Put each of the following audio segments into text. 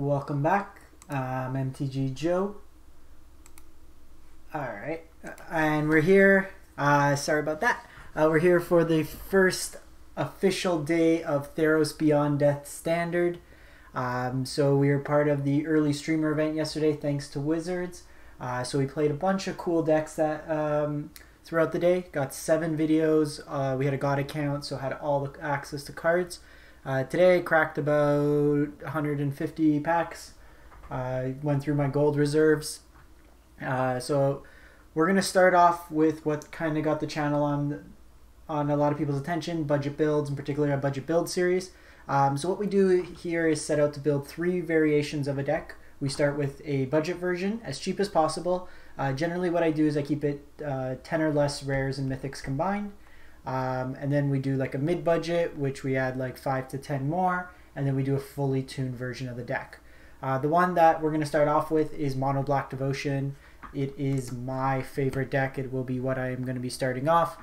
Welcome back. I'm MTG Joe. Alright, and we're here. Sorry about that. We're here for the first official day of Theros Beyond Death Standard. So we were part of the early streamer event yesterday thanks to Wizards. So we played a bunch of cool decks that throughout the day. Got 7 videos. We had a God account, so had all the access to cards. Today I cracked about 150 packs. Went through my gold reserves. So we're going to start off with what kind of got the channel on a lot of people's attention, budget builds, in particular a budget build series. So what we do here is set out to build 3 variations of a deck. We start with a budget version, as cheap as possible. Generally what I do is I keep it 10 or less rares and mythics combined. And then we do like a mid-budget, which we add like 5 to 10 more, and then we do a fully tuned version of the deck. The one that we're going to start off with is Mono Black Devotion. It is my favorite deck. It will be what I am going to be starting off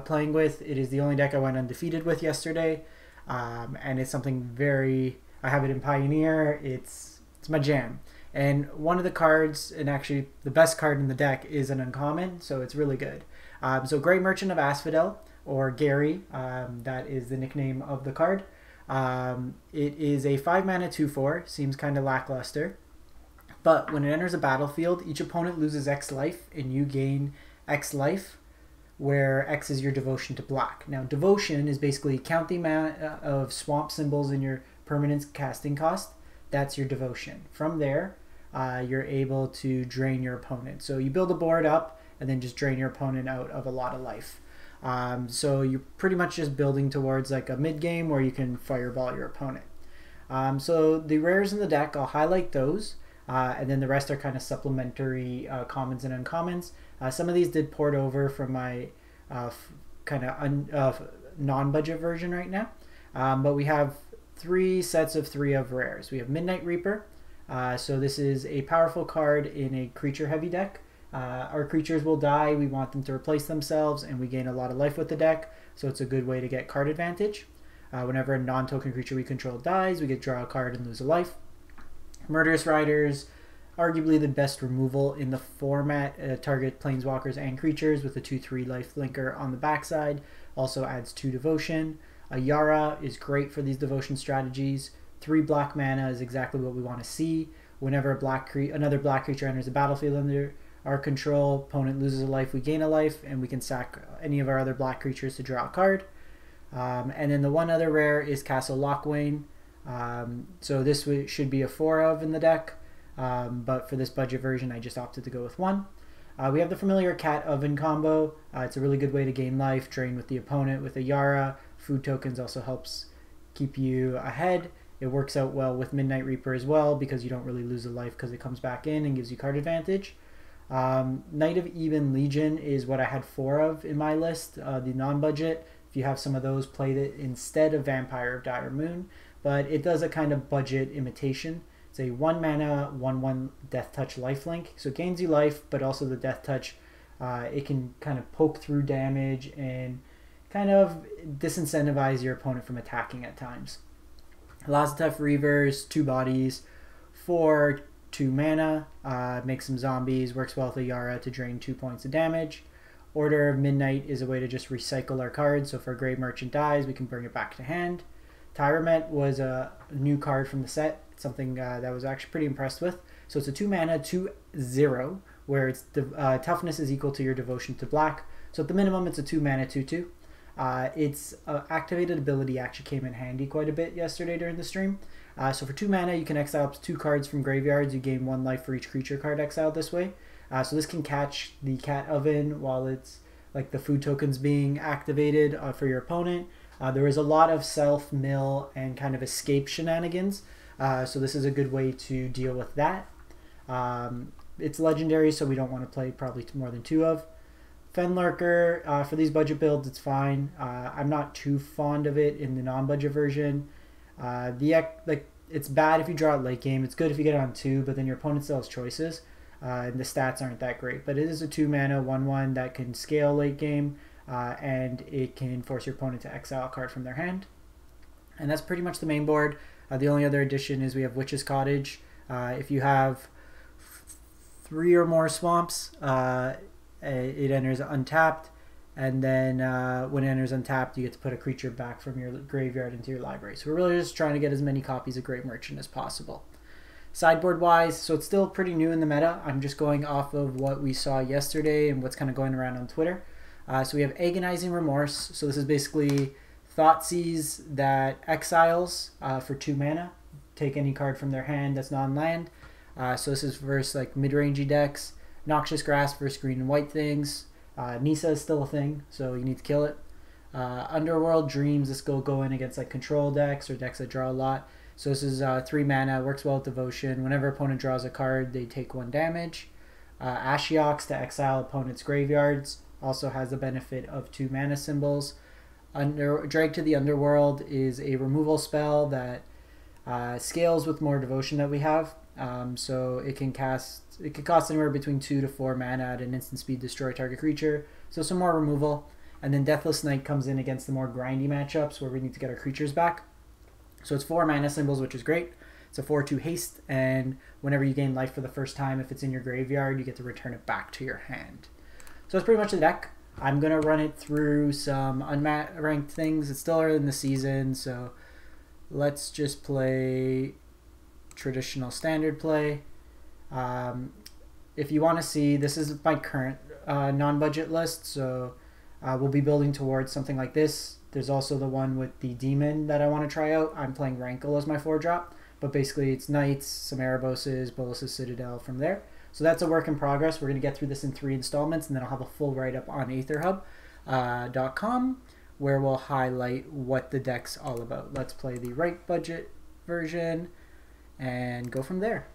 playing with. It is the only deck I went undefeated with yesterday, and it's something very... I have it in Pioneer. It's my jam. And one of the cards, and actually the best card in the deck, is an uncommon, so it's really good. So Great Merchant of Asphodel, or Gary, that is the nickname of the card. It is a 5 mana 2/4, seems kind of lackluster. But when it enters a battlefield, each opponent loses X life and you gain X life, where X is your devotion to black. Now devotion is basically count the amount of swamp symbols in your permanent's casting cost. That's your devotion. From there, you're able to drain your opponent. So you build a board up and then just drain your opponent out of a lot of life. So you're pretty much just building towards like a mid game where you can fireball your opponent. So the rares in the deck, I'll highlight those, and then the rest are kind of supplementary commons and uncommons. Some of these did port over from my kind of non-budget version right now, but we have 3 sets of 3 of rares. We have Midnight Reaper. So this is a powerful card in a creature heavy deck. Our creatures will die, we want them to replace themselves, and we gain a lot of life with the deck, so it's a good way to get card advantage. Whenever a non-token creature we control dies, we get draw a card and lose a life. Murderous Riders, arguably the best removal in the format. Target planeswalkers and creatures with a 2/3 life linker on the backside. Also adds 2 devotion. Ayara is great for these devotion strategies. 3 black mana is exactly what we want to see. Whenever another black creature enters the battlefield under our control, opponent loses a life, we gain a life, and we can sack any of our other black creatures to draw a card. And then the one other rare is Castle Locthwain. So this should be a 4 of in the deck, but for this budget version I just opted to go with 1. We have the familiar Cat Oven combo. It's a really good way to gain life, drain with the opponent with Ayara. Food tokens also helps keep you ahead. It works out well with Midnight Reaper as well because you don't really lose a life because it comes back in and gives you card advantage. Knight of Ebon Legion is what I had 4 of in my list, the non-budget. If you have some of those, play it instead of Vampire of Dire Moon, but it does a kind of budget imitation. It's a 1 mana 1/1 Death Touch lifelink, so it gains you life, but also the Death Touch, it can kind of poke through damage and kind of disincentivize your opponent from attacking at times. Lazotep Reavers, 2 bodies, 4 2 mana, makes some zombies, works well with Ayara to drain 2 points of damage. Order of Midnight is a way to just recycle our cards, so if our Grey Merchant dies, we can bring it back to hand. Tymaret was a new card from the set, something that I was actually pretty impressed with. So it's a 2 mana 2/0, where its toughness is equal to your devotion to black. So at the minimum, it's a 2 mana 2/2. Its activated ability actually came in handy quite a bit yesterday during the stream. So for 2 mana, you can exile up to 2 cards from graveyards. You gain 1 life for each creature card exiled this way. So this can catch the Cat Oven while it's like the food tokens being activated for your opponent. There is a lot of self-mill and kind of escape shenanigans. So this is a good way to deal with that. It's legendary, so we don't want to play probably more than 2 of. Fenlurker, for these budget builds, it's fine. I'm not too fond of it in the non-budget version. It's bad if you draw it late game. It's good if you get it on 2, but then your opponent still has choices, and the stats aren't that great. But it is a 2 mana 1/1 that can scale late game, and it can force your opponent to exile a card from their hand. And that's pretty much the main board. The only other addition is we have Witch's Cottage. If you have 3 or more swamps, it enters untapped, and then when it enters untapped, you get to put a creature back from your graveyard into your library. So we're really just trying to get as many copies of Great Merchant as possible. Sideboard wise, so it's still pretty new in the meta. I'm just going off of what we saw yesterday and what's kind of going around on Twitter. So we have Agonizing Remorse. So this is basically Thoughtseize that exiles for 2 mana. Take any card from their hand that's non-land. So this is versus like mid-rangey decks. Noxious Grasp versus green and white things. Nisa is still a thing, so you need to kill it. Underworld Dreams, this will go in against like control decks or decks that draw a lot. So this is 3 mana, works well with Devotion. Whenever opponent draws a card, they take 1 damage. Ashioks to exile opponent's graveyards. Also has the benefit of 2 mana symbols. Drag to the Underworld is a removal spell that scales with more devotion that we have. So it can cost anywhere between 2 to 4 mana at an instant speed, destroy target creature. So some more removal. And then Deathless Knight comes in against the more grindy matchups where we need to get our creatures back. So it's 4 mana symbols, which is great. It's a 4/2 haste, and whenever you gain life for the first time, if it's in your graveyard, you get to return it back to your hand. So that's pretty much the deck. I'm going to run it through some unranked things. It's still early in the season, so let's just play traditional standard play. If you want to see, this is my current non-budget list, so we'll be building towards something like this. There's also the one with the demon that I want to try out. I'm playing Rankle as my 4-drop, but basically it's Knights, some Ereboses, Bolas' Citadel from there. So that's a work in progress. We're going to get through this in 3 installments, and then I'll have a full write-up on aetherhub.com where we'll highlight what the deck's all about. Let's play the right budget version and go from there.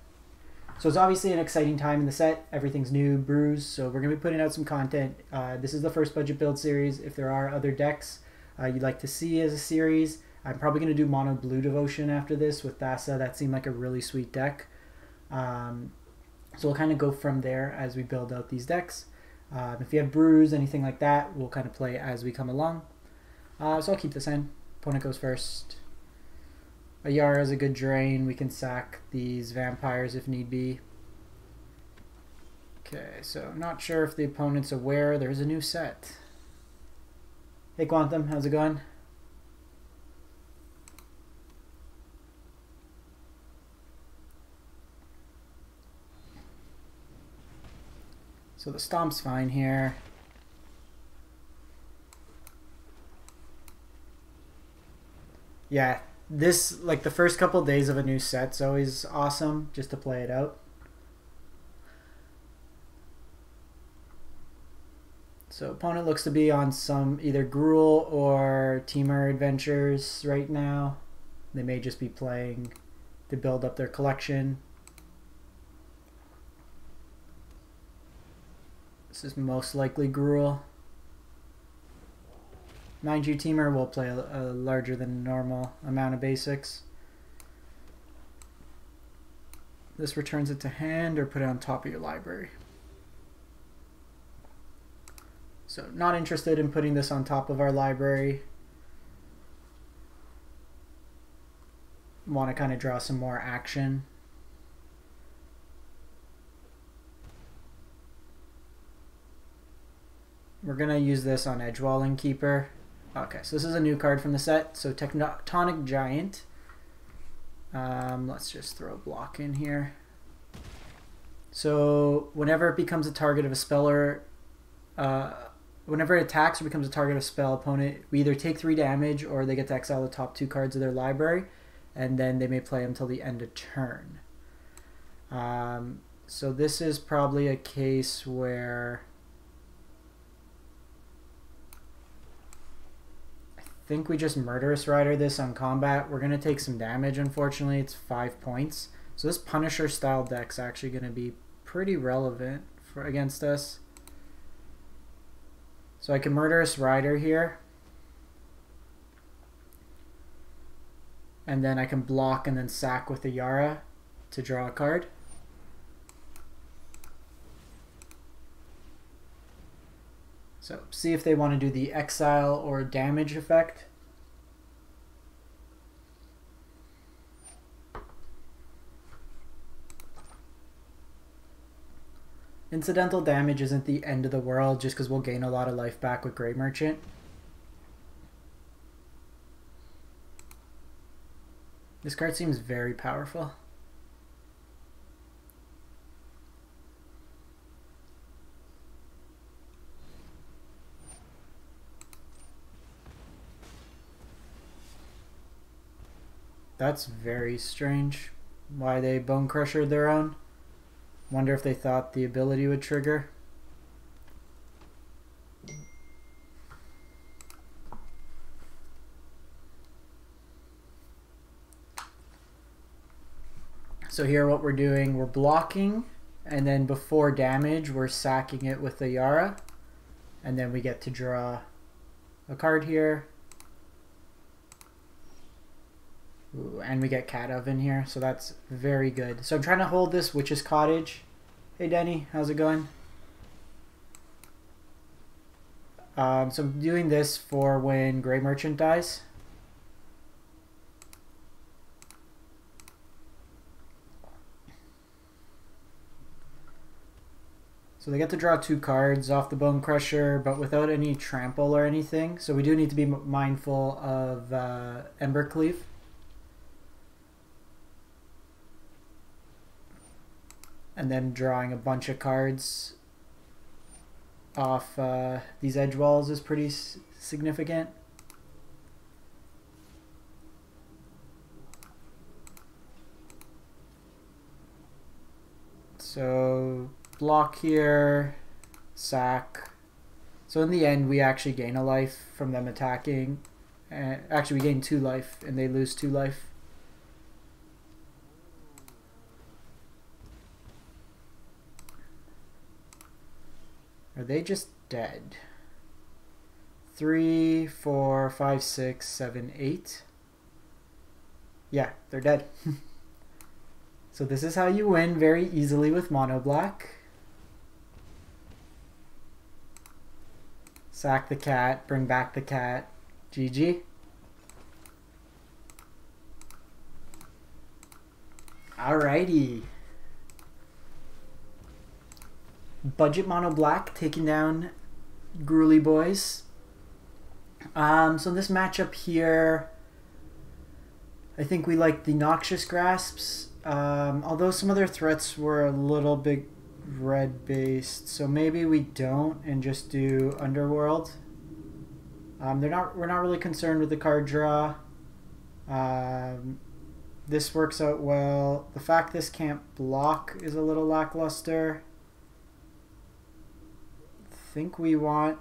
So it's obviously an exciting time in the set. Everything's new, brews, so we're going to be putting out some content. This is the first budget build series. If there are other decks you'd like to see as a series, I'm probably going to do Mono Blue Devotion after this with Thassa. That seemed like a really sweet deck. So we'll kind of go from there as we build out these decks. If you have brews, anything like that, we'll kind of play as we come along. So I'll keep this in. Opponent goes first. Ayara is a good drain. We can sack these vampires if need be. Okay, so I'm not sure if the opponent's aware there's a new set. Hey Quantum, how's it going? So the stomp's fine here. Yeah, this, like the first couple days of a new set's always awesome just to play it out. So opponent looks to be on some either Gruul or Temur adventures right now. They may just be playing to build up their collection. This is most likely Gruul. Mind you, Temur will play a larger than normal amount of basics. This returns it to hand or put it on top of your library. So not interested in putting this on top of our library. Want to kind of draw some more action. We're going to use this on Edgewalling Keeper. Okay, so this is a new card from the set. So Tectonic Giant. Let's just throw a block in here. So whenever it becomes a target of a speller, whenever it attacks or becomes a target of a spell, opponent, we either take 3 damage or they get to exile the top 2 cards of their library, and then they may play them till the end of turn. So this is probably a case where I think we just Murderous Rider this on combat. We're going to take some damage, unfortunately. It's 5 points. So this Punisher style deck's actually going to be pretty relevant against us. So I can Murderous Rider here. And then I can block and then sack with Ayara to draw a card. So see if they want to do the exile or damage effect. Incidental damage isn't the end of the world just because we'll gain a lot of life back with Grey Merchant. This card seems very powerful. That's very strange. Why they Bone Crusher their own? Wonder if they thought the ability would trigger. So here what we're doing, we're blocking, and then before damage we're sacking it with the Ayara, and then we get to draw a card here. Ooh, and we get Cat Oven here, so that's very good. So I'm trying to hold this Witch's Cottage. Hey Denny, how's it going? So I'm doing this for when Grey Merchant dies. So they get to draw 2 cards off the Bone Crusher, but without any trample or anything. So we do need to be mindful of Embercleave. And then drawing a bunch of cards off these edge walls is pretty significant. So block here, sack. So in the end we actually gain a life from them attacking. Actually we gain 2 life and they lose 2 life. Are they just dead? 3, 4, 5, 6, 7, 8. Yeah, they're dead. So this is how you win very easily with mono black. Sack the cat, bring back the cat. GG. Alrighty. Budget mono black taking down Gruely boys. So this matchup here, I think we like the Noxious Grasps, although some of their threats were a little bit red based, so maybe we don't and just do Underworld. We're not really concerned with the card draw. This works out well. The fact this can't block is a little lackluster. I think we want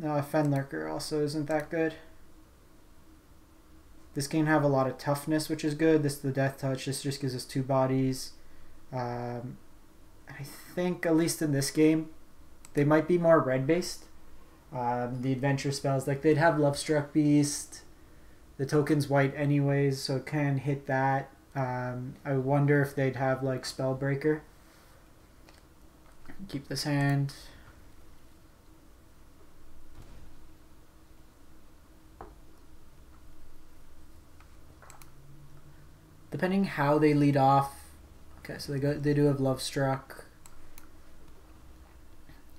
Fenlurker also isn't that good. This can have a lot of toughness, which is good. This is the Death Touch. This just gives us 2 bodies. I think, at least in this game, they might be more red based. The adventure spells, like they'd have Lovestruck Beast. The token's white anyways, so it can hit that. I wonder if they'd have like Spellbreaker. Keep this hand. Depending how they lead off. Okay, so they do have Lovestruck.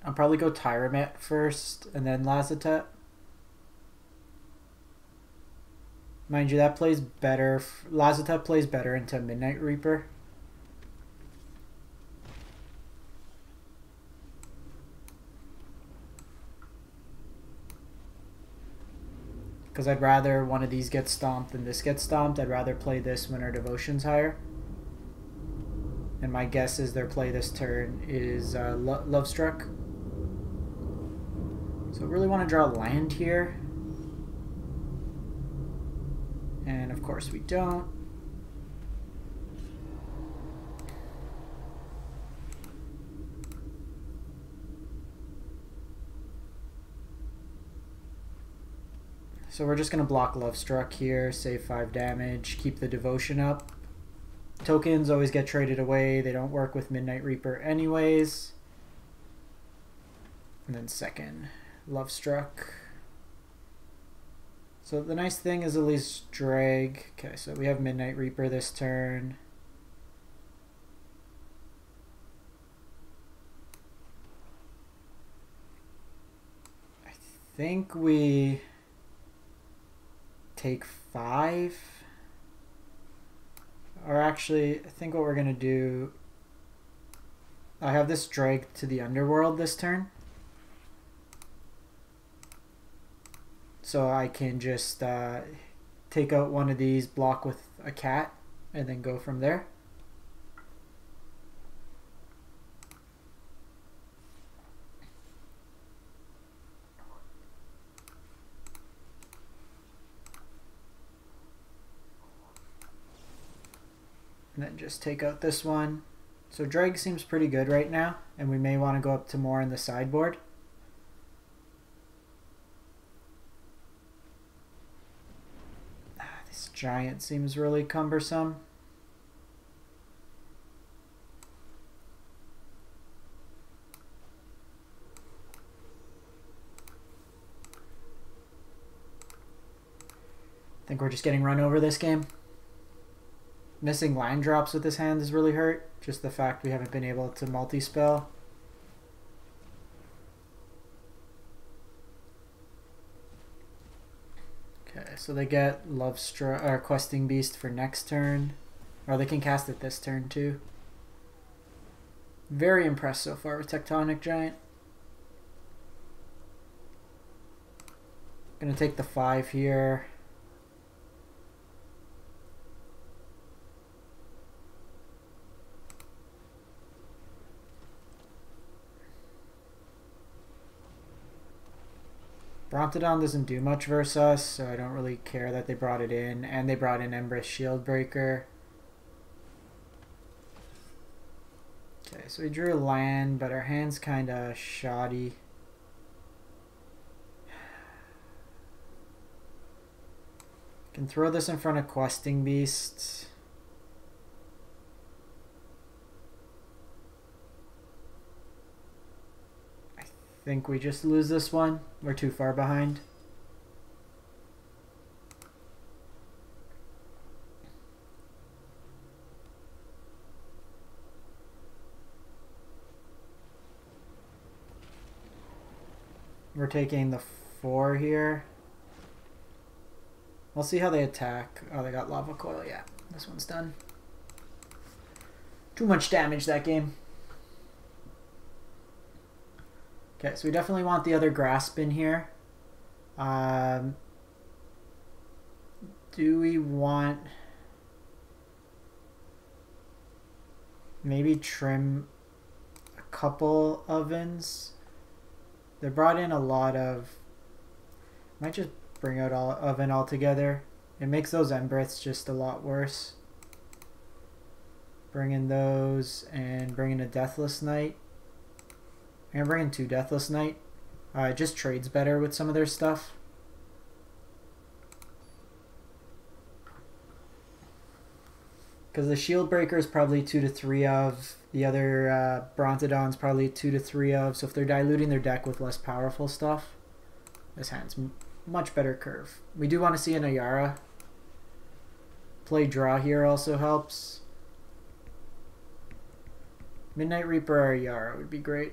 I'll probably go Tymaret first and then Lazotep. Mind you, that plays better. Lazotep plays better into Midnight Reaper. Because I'd rather one of these get stomped than this gets stomped. I'd rather play this when our devotion's higher. And my guess is their play this turn is Lovestruck. So I really want to draw land here. And of course we don't. So we're just going to block Lovestruck here, save 5 damage, keep the devotion up. Tokens always get traded away. They don't work with Midnight Reaper anyways. And then second, Lovestruck. So the nice thing is at least drag. Okay, so we have Midnight Reaper this turn. think we take 5. Or actually, I think what we're going to do... I have this drag to the Underworld this turn. So I can just take out one of these, block with a cat, and then go from there. And then just take out this one. So drag seems pretty good right now, and we may want to go up to more in the sideboard. This giant seems really cumbersome. I think we're just getting run over this game. Missing land drops with this hand is really hurt. Just the fact we haven't been able to multi-spell. Okay, so they get Questing Beast for next turn. Or they can cast it this turn too. Very impressed so far with Tectonic Giant. Gonna take the 5 here. Brontodon doesn't do much versus us, so I don't really care that they brought it in. And they brought in Empress Shieldbreaker. Okay, so we drew a land, but our hand's kind of shoddy. Can throw this in front of Questing Beast. I think we just lose this one. We're too far behind. We're taking the 4 here. We'll see how they attack. Oh, they got Lava Coil. Yeah, this one's done. Too much damage that game. Okay, so we definitely want the other Grasp in here. Do we want... maybe trim a couple ovens? They brought in a lot of... might just bring out all oven altogether. It makes those Embereths just a lot worse. Bring in those and bring in a Deathless Knight. I'm gonna bring in 2 Deathless Knight. It just trades better with some of their stuff. Because the Shieldbreaker is probably 2 to 3 of. The other Brontodon's probably 2 to 3 of. So if they're diluting their deck with less powerful stuff, this hand's much better curve. We do want to see an Ayara. Play draw here also helps. Midnight Reaper or Ayara would be great.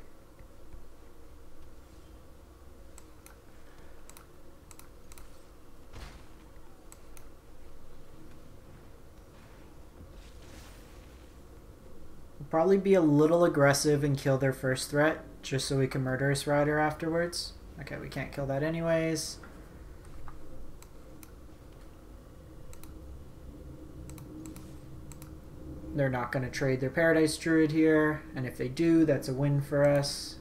Probably be a little aggressive and kill their first threat, just so we can Murderous Rider afterwards. Okay, we can't kill that anyways. They're not going to trade their Paradise Druid here, and if they do, that's a win for us.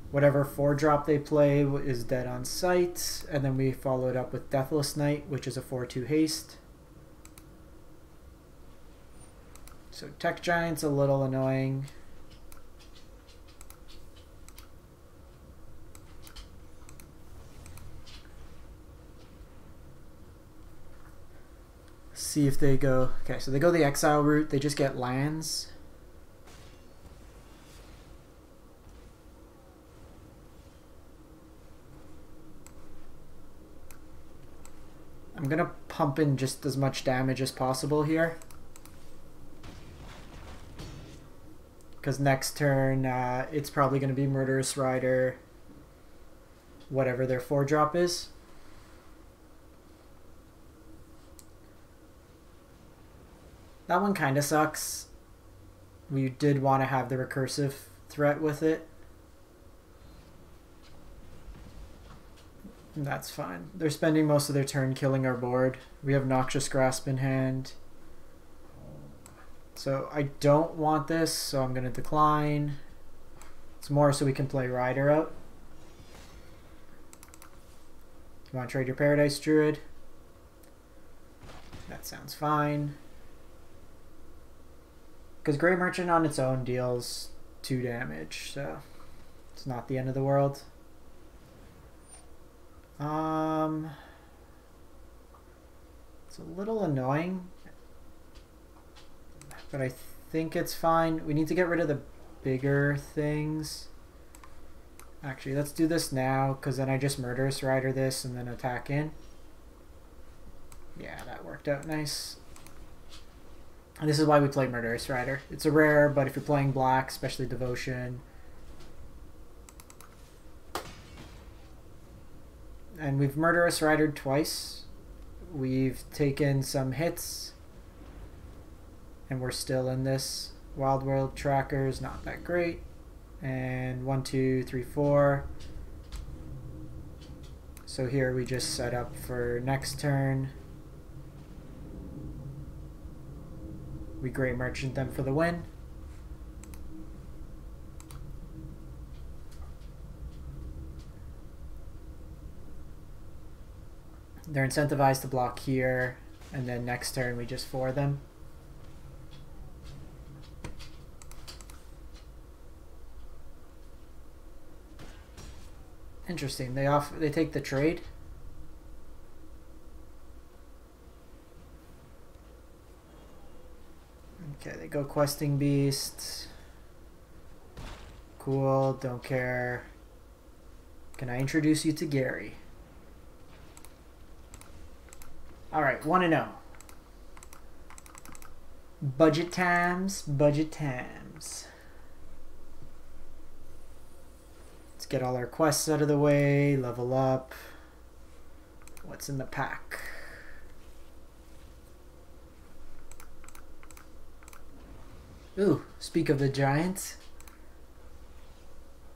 Whatever 4-drop they play is dead on sight, and then we follow it up with Deathless Knight, which is a 4/2 haste. So Tech Giant's a little annoying. See if they go... okay, so they go the Exile route. They just get lands. I'm going to pump in just as much damage as possible here. Because next turn, it's probably going to be Murderous Rider, whatever their 4-drop is. That one kind of sucks. We did want to have the recursive threat with it. That's fine. They're spending most of their turn killing our board. We have Noxious Grasp in hand. So I don't want this, so I'm going to decline. It's more so we can play Rider out. You want to trade your Paradise Druid? That sounds fine. Because Grey Merchant on its own deals 2 damage, so it's not the end of the world. It's a little annoying, but I think it's fine. We need to get rid of the bigger things. Actually, let's do this now, because then I just Murderous Rider this and then attack in. Yeah, that worked out nice. And this is why we play Murderous Rider. It's a rare, but if you're playing black, especially Devotion. And we've Murderous Ridered twice. We've taken some hits. And we're still in this. Wild World Tracker's not that great. And 1, 2, 3, 4. So here we just set up for next turn. We Grey Merchant them for the win. They're incentivized to block here, and then next turn we just 4 them. Interesting. They take the trade. Okay, they go Questing Beast. Cool, don't care. Can I introduce you to Gary? Alright, 1-0. Budget times, budget times. Let's get all our quests out of the way, level up. What's in the pack? Ooh, speak of the Giants.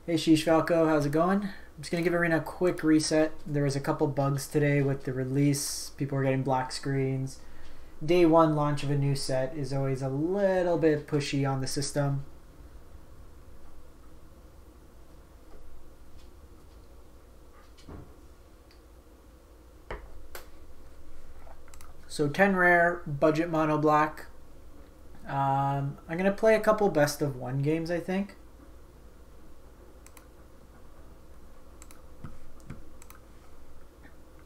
Hey Sheesh Falco, how's it going? I'm just going to give Arena a quick reset. There was a couple bugs today with the release. People were getting black screens. Day 1 launch of a new set is always a little bit pushy on the system. So 10 rare, budget mono black. I'm going to play a couple best of 1 games, I think.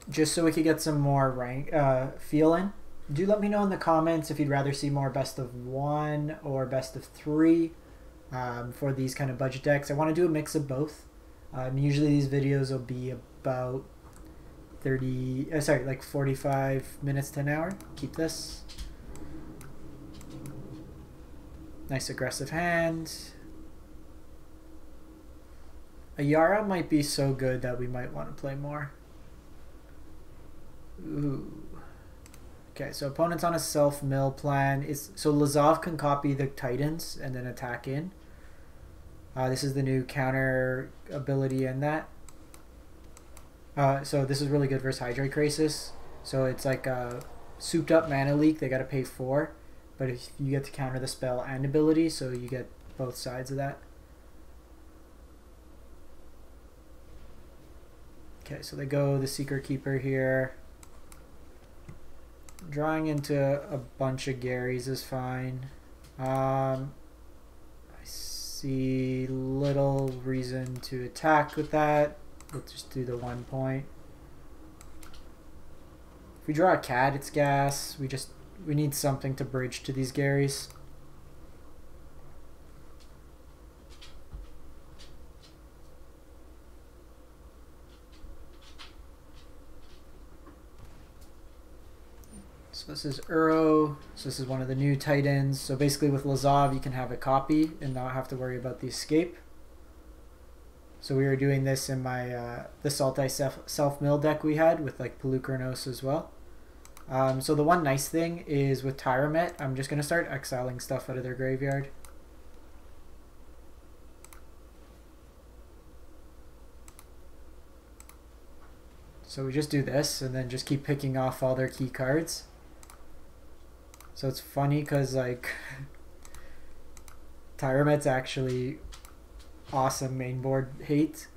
Just so we could get some more rank feel in. Do let me know in the comments if you'd rather see more best of 1 or best of 3 for these kind of budget decks. I want to do a mix of both. Usually these videos will be about 45 minutes to an hour. Keep this. Nice aggressive hand. Ayara might be so good that we might want to play more. Ooh. Okay, so opponent's on a self-mill plan. So Lazov can copy the Titans and then attack in. This is the new counter ability in that. So this is really good versus Hydrate Crisis. So it's like a souped up mana leak. They got to pay 4. But if you get to counter the spell and ability, so you get both sides of that. Okay, so they go the Seeker Keeper here. Drawing into a bunch of Garys is fine. I see little reason to attack with that. We'll just do the 1 point. If we draw a cat, it's gas. We need something to bridge to these Garys. So So this is Uro. So this is one of the new Titans. So basically with Lazov you can have a copy and not have to worry about the escape. So we were doing this in my the Sultai self-mill deck we had with like Pelucranos as well. So the one nice thing is with Tymaret, I'm just going to start exiling stuff out of their graveyard. So we just do this and then just keep picking off all their key cards. So it's funny because like Tymaret's actually awesome mainboard hate.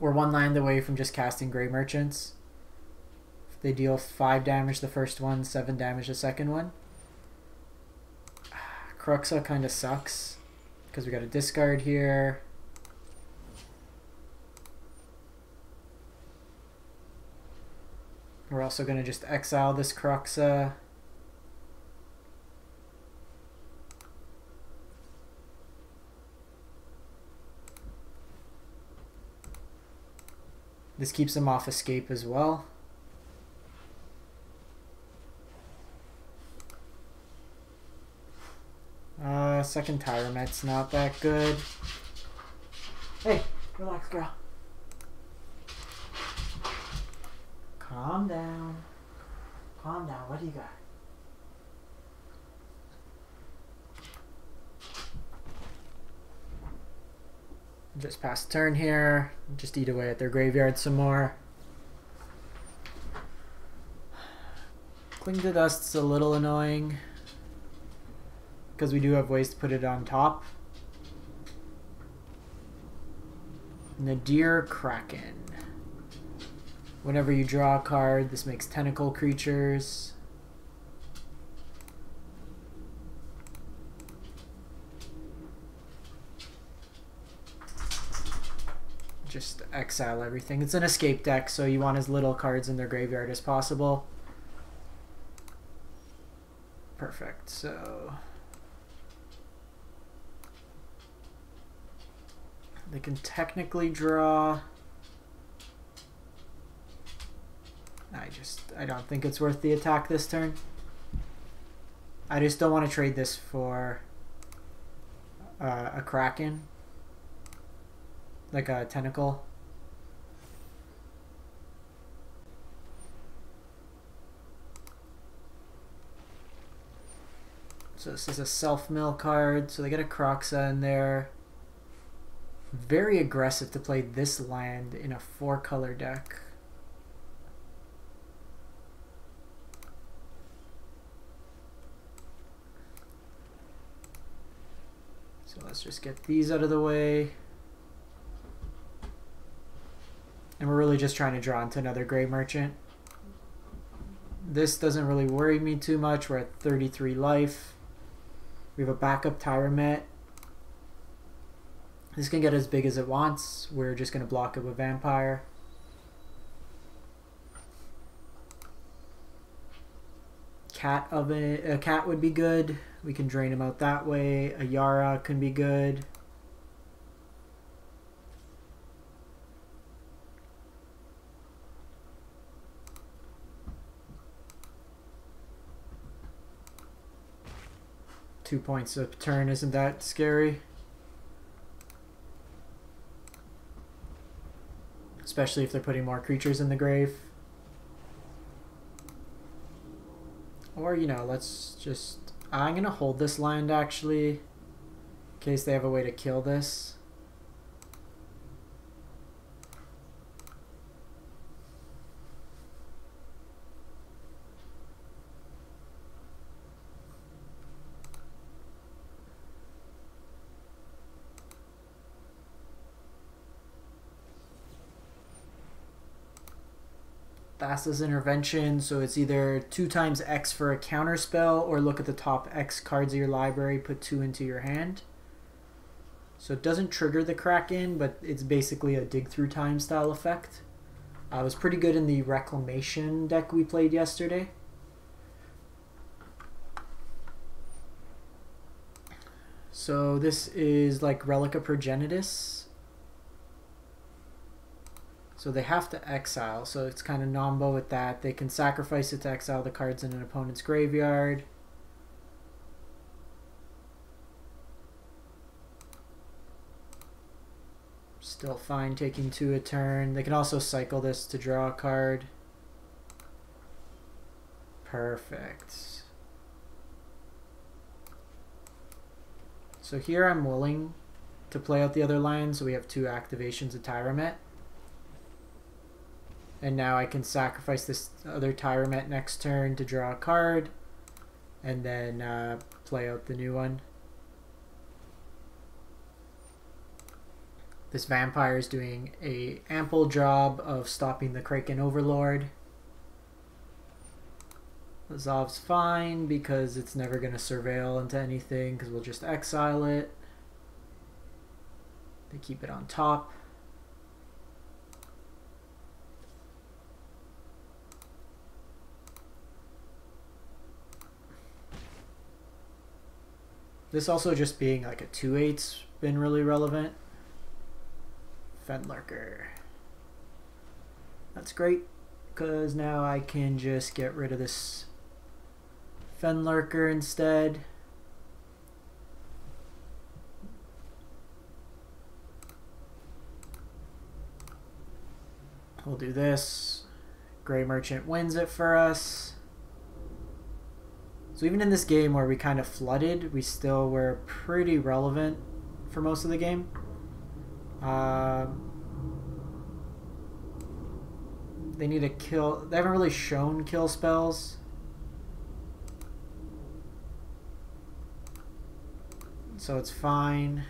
We're one land away from just casting Grey Merchants. They deal 5 damage the first one, 7 damage the second one. Cruxa kind of sucks because we got a discard here. We're also going to just exile this Cruxa. This keeps them off escape as well. Second Tymaret's not that good. Hey, relax, girl. Calm down. Calm down. What do you got? Just pass turn here. Just eat away at their graveyard some more. Cling to Dust's a little annoying because we do have ways to put it on top. Nadir Kraken. Whenever you draw a card, this makes tentacle creatures. Just exile everything. It's an escape deck, so you want as little cards in their graveyard as possible. Perfect, so they can technically draw. I don't think it's worth the attack this turn. I just don't want to trade this for a Kraken. Like a tentacle. So this is a self-mill card, so they get a Cruxa in there. Very aggressive to play this land in a 4-color deck. So let's just get these out of the way. And we're really just trying to draw into another Grey Merchant. This doesn't really worry me too much. We're at 33 life. We have a backup Tymaret. This can get as big as it wants. We're just going to block it with Vampire. Cat would be good. We can drain him out that way. Ayara can be good. Two points a turn isn't that scary. Especially if they're putting more creatures in the grave. Or, you know, let's just... I'm going to hold this land, actually, in case they have a way to kill this. Thassa's Intervention, so it's either 2 times X for a counter spell, or look at the top X cards of your library, put 2 into your hand. So it doesn't trigger the Kraken, but it's basically a dig through time style effect. It was pretty good in the Reclamation deck we played yesterday. So this is like Relica Progenitus. So they have to exile, so it's kind of nombo with that. They can sacrifice it to exile the cards in an opponent's graveyard. Still fine taking 2 a turn. They can also cycle this to draw a card. Perfect. So here I'm willing to play out the other line, so we have 2 activations of Tymaret. And now I can sacrifice this other Tymaret next turn to draw a card, and then play out the new one. This vampire is doing an ample job of stopping the Kraken Overlord. Lazov's fine because it's never going to surveil into anything because we'll just exile it. They keep it on top. This also just being like a 2/8's been really relevant. Fenlurker. That's great because now I can just get rid of this Fenlurker instead. We'll do this. Grey Merchant wins it for us. So even in this game where we kind of flooded, we still were pretty relevant for most of the game. They need to kill. They haven't really shown kill spells. So it's fine.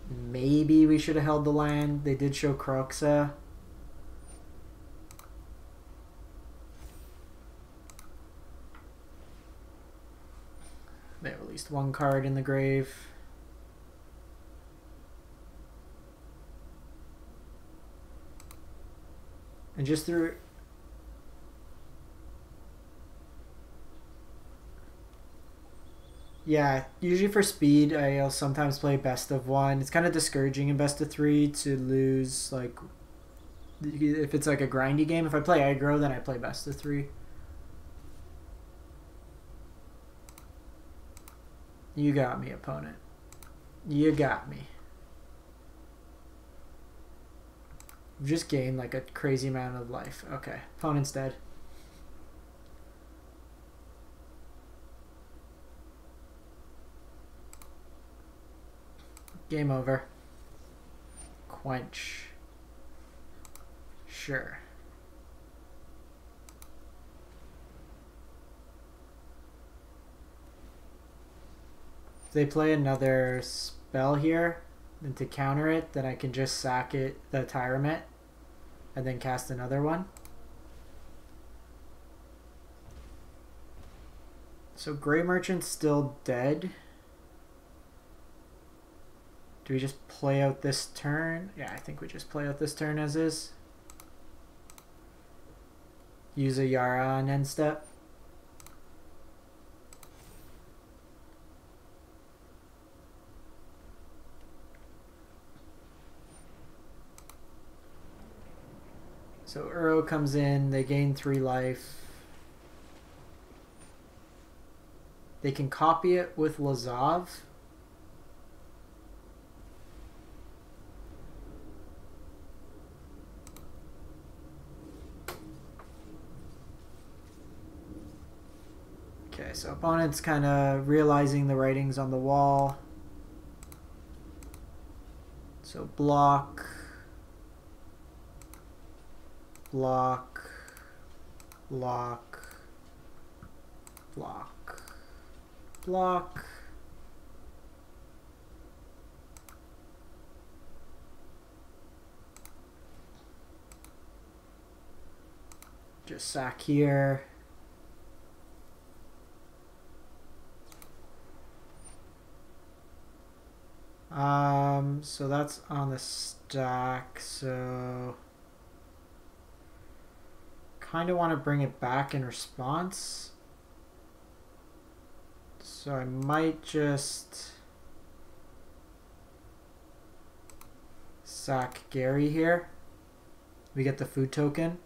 Maybe we should have held the land. They did show Croxa. They released 1 card in the grave. And just through... Yeah, usually for speed, I'll sometimes play best of 1. It's kind of discouraging in best of 3 to lose, like, if it's like a grindy game. If I play aggro, then I play best of 3. You got me, opponent. You got me. You've just gained like a crazy amount of life. Okay, opponent's dead. Game over. Quench. Sure. If they play another spell here, and to counter it, then I can just sack it, the Tymaret, and then cast another one. So Grey Merchant's still dead. Do we just play out this turn? Yeah, I think we just play out this turn as is. Use a Ayara on end step. So Uro comes in, they gain 3 life. They can copy it with Lazov. Okay, so opponent's kind of realizing the writings on the wall. So block. Block, block, block, block. Just sack here. So that's on the stack, so kind of want to bring it back in response. So I might just sack Gary here. We get the food token.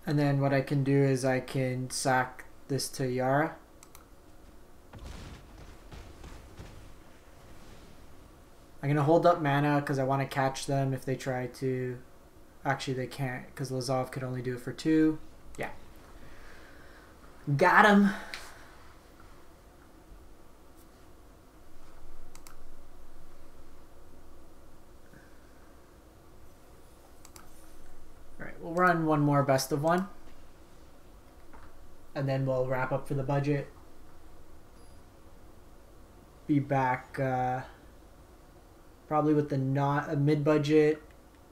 And then what I can do is I can sack this to Ayara. I'm going to hold up mana because I want to catch them if they try to... Actually, they can't because Lazov could only do it for 2. Yeah. Got him! Alright, we'll run one more best of one. And then we'll wrap up for the budget. Be back probably with the mid-budget.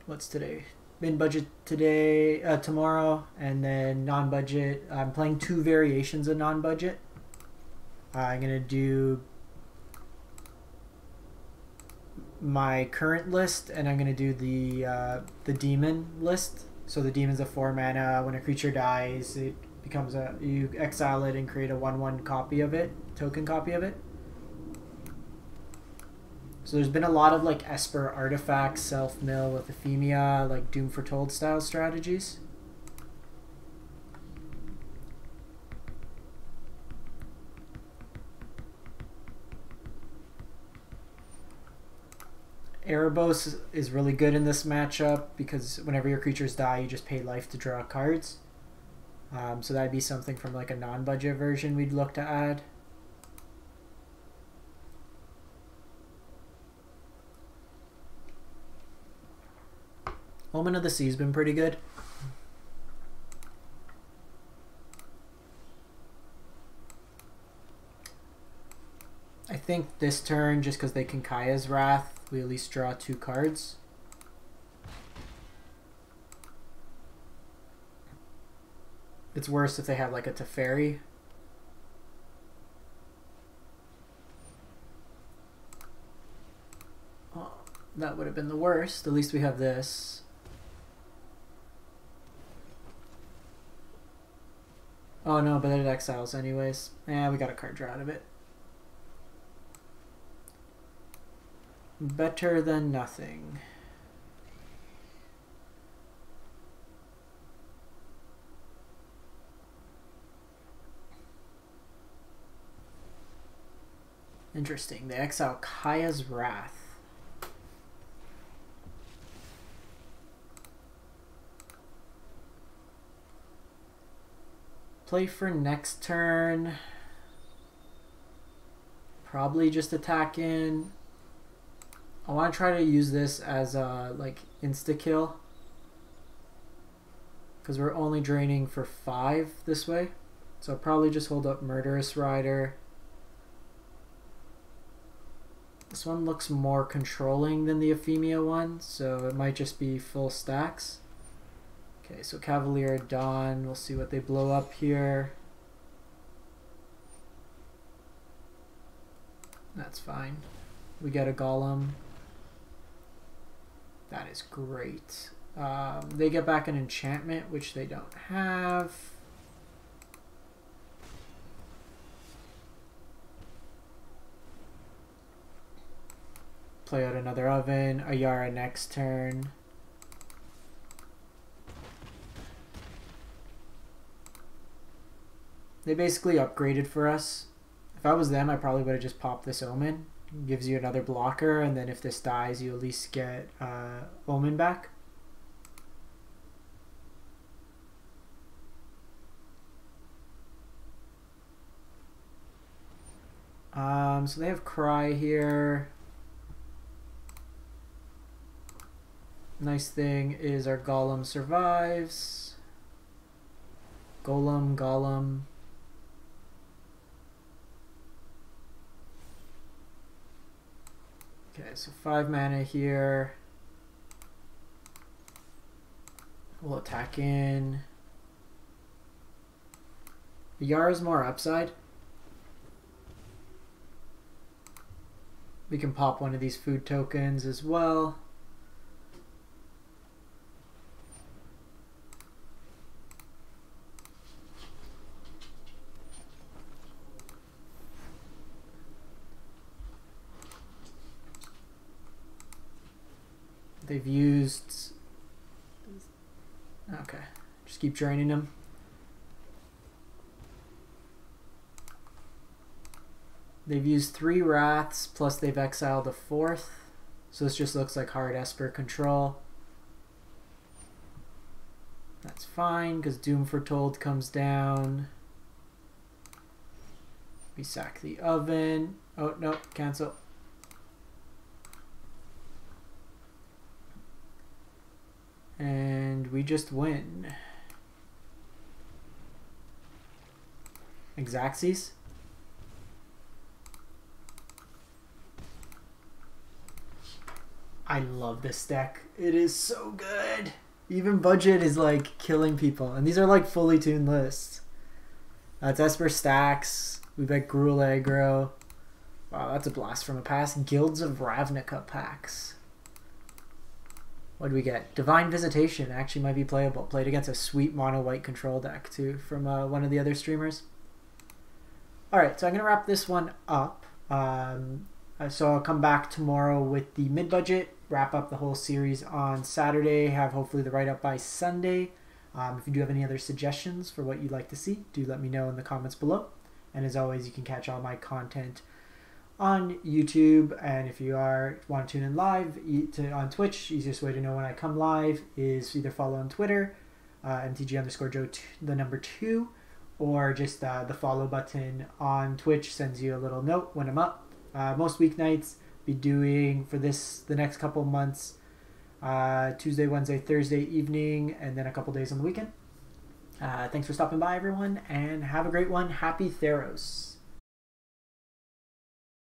What's today? Mid-budget today, tomorrow, and then non-budget. I'm playing 2 variations of non-budget. I'm gonna do my current list, and I'm gonna do the demon list. So the demon's a 4 mana. When a creature dies, it becomes you exile it and create a 1/1 copy of it, token copy of it. So there's been a lot of like Esper artifacts, self-mill with Ephemia, like Doom Foretold style strategies. Erebos is really good in this matchup because whenever your creatures die, you just pay life to draw cards. So that'd be something from like a non-budget version we'd look to add. Omen of the Sea's been pretty good. I think this turn, just because they can Kaya's Wrath, we at least draw 2 cards. It's worse if they have like a Teferi. Oh, that would have been the worst. At least we have this. Oh no, but it exiles anyways. Yeah, we got a card draw out of it. Better than nothing. Interesting. They exile Kaya's Wrath. Play for next turn. Probably just attack in. I want to try to use this as a like insta-kill. Because we're only draining for 5 this way. So I'll probably just hold up Murderous Rider. This one looks more controlling than the Ephemia one, so it might just be full stacks. Okay, so Cavalier Dawn, we'll see what they blow up here. That's fine. We get a Golem. That is great. They get back an enchantment, which they don't have. Play out another oven. Ayara next turn. They basically upgraded for us. If I was them, I probably would have just popped this Omen. It gives you another blocker, and then if this dies, you at least get Omen back. So they have Cry here. Nice thing is our Golem survives. Golem. Okay, so 5 mana here. We'll attack in. Ayara's more upside. We can pop one of these food tokens as well. They've used... Okay, just keep draining them. They've used 3 Wraths, plus they've exiled a 4th. So this just looks like hard Esper control. That's fine, because Doom Foretold comes down. We sack the oven. Oh, no, cancel. And we just win. Xaxes. I love this deck. It is so good. Even budget is like killing people. And these are like fully tuned lists. That's Esper stacks. We've got Gruul aggro. Wow, that's a blast from the past. Guilds of Ravnica packs. What do we get? Divine Visitation actually might be playable. Played against a sweet mono white control deck too from one of the other streamers. Alright, so I'm going to wrap this one up. So I'll come back tomorrow with the mid-budget, wrap up the whole series on Saturday, have hopefully the write-up by Sunday. If you do have any other suggestions for what you'd like to see, do let me know in the comments below. And as always, you can catch all my content on YouTube, and if you want to tune in live on Twitch, easiest way to know when I come live is either follow on Twitter, MTG_Joe2, or just the follow button on Twitch sends you a little note when I'm up. Most weeknights be doing for the next couple months Tuesday, Wednesday, Thursday evening, and then a couple days on the weekend. Thanks for stopping by, everyone, and have a great one. Happy Theros.